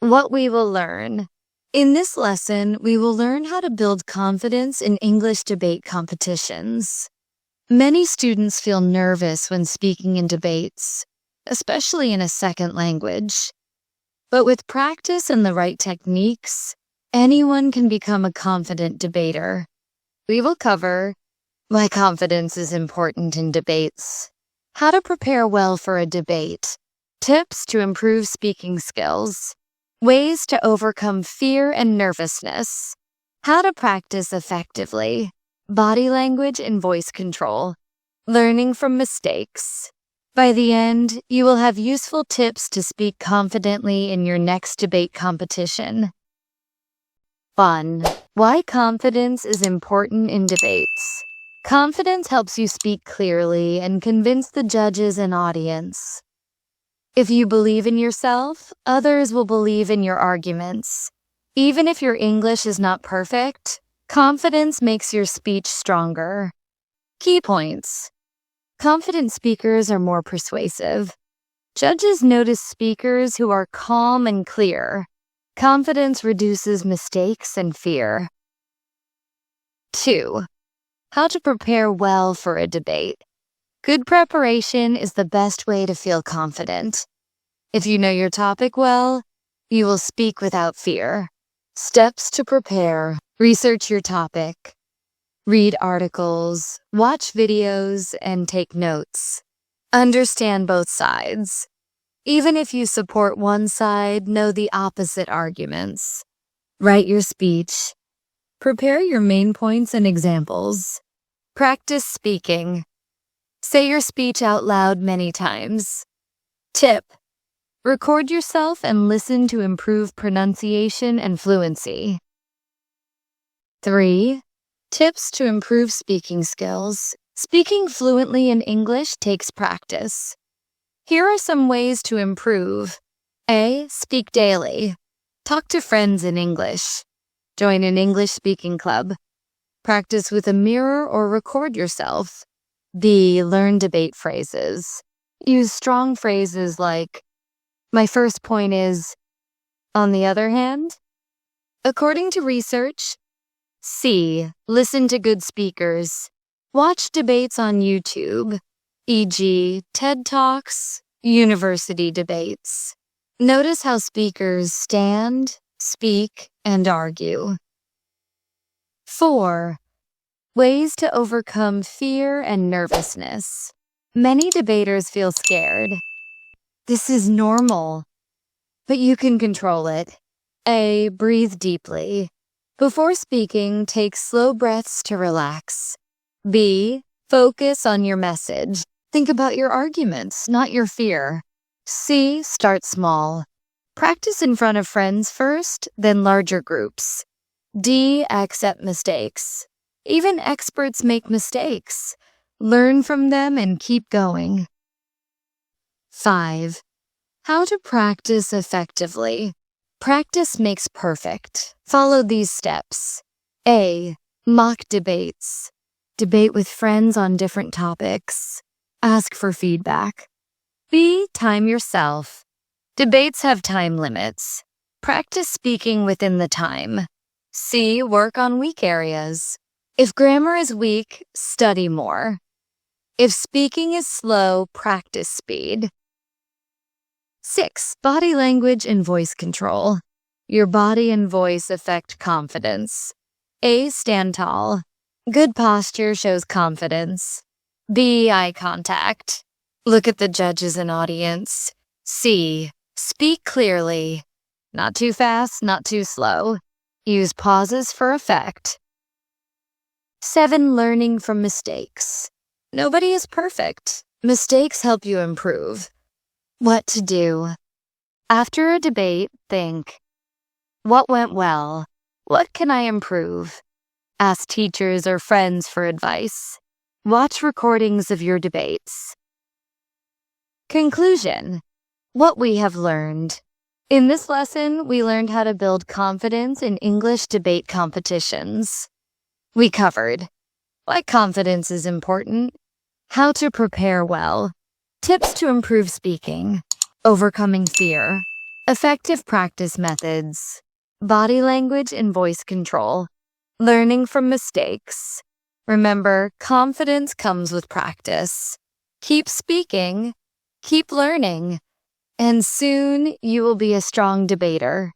What we will learn. In this lesson, we will learn how to build confidence in English debate competitions. Many students feel nervous when speaking in debates, especially in a second language. But with practice and the right techniques, anyone can become a confident debater. We will cover why confidence is important in debates, how to prepare well for a debate, tips to improve speaking skills, ways to overcome fear and nervousness, how to practice effectively, body language and voice control, learning from mistakes. By the end, you will have useful tips to speak confidently in your next debate competition. Fun. Why confidence is important in debates. Confidence helps you speak clearly and convince the judges and audience. If you believe in yourself, others will believe in your arguments. Even if your English is not perfect, confidence makes your speech stronger. Key points. Confident speakers are more persuasive. Judges notice speakers who are calm and clear. Confidence reduces mistakes and fear. 2. How to prepare well for a debate. Good preparation is the best way to feel confident. If you know your topic well, you will speak without fear. Steps to prepare. Research your topic. Read articles, watch videos, and take notes. Understand both sides. Even if you support one side, know the opposite arguments. Write your speech. Prepare your main points and examples. Practice speaking. Say your speech out loud many times. Tip. Record yourself and listen to improve pronunciation and fluency. 3. Tips to improve speaking skills. Speaking fluently in English takes practice. Here are some ways to improve. A. Speak daily. Talk to friends in English. Join an English speaking club. Practice with a mirror or record yourself. B. Learn debate phrases. Use strong phrases like, "My first point is, on the other hand." According to research. C. Listen to good speakers. Watch debates on YouTube, e.g., TED Talks, university debates. Notice how speakers stand, speak, and argue. 4. Ways to overcome fear and nervousness. Many debaters feel scared. This is normal, but you can control it. A. Breathe deeply. Before speaking, take slow breaths to relax. B. Focus on your message. Think about your arguments, not your fear. C. Start small. Practice in front of friends first, then larger groups. D. Accept mistakes. Even experts make mistakes. Learn from them and keep going. 5. How to practice effectively. Practice makes perfect. Follow these steps. A. Mock debates. Debate with friends on different topics. Ask for feedback. B. Time yourself. Debates have time limits. Practice speaking within the time. C. Work on weak areas. If grammar is weak, study more. If speaking is slow, practice speed. 6. Body language and voice control. Your body and voice affect confidence. A. Stand tall. Good posture shows confidence. B. Eye contact. Look at the judges and audience. C. Speak clearly. Not too fast, not too slow. Use pauses for effect. 7. Learning from mistakes. Nobody is perfect. Mistakes help you improve. What to do. After a debate, think, what went well? What can I improve? Ask teachers or friends for advice. Watch recordings of your debates. Conclusion. What we have learned. In this lesson, we learned how to build confidence in English debate competitions. We covered why confidence is important, how to prepare well, tips to improve speaking, overcoming fear, Effective practice methods. Body language and voice control. Learning from mistakes. Remember, confidence comes with practice. Keep speaking, keep learning, and soon you will be a strong debater.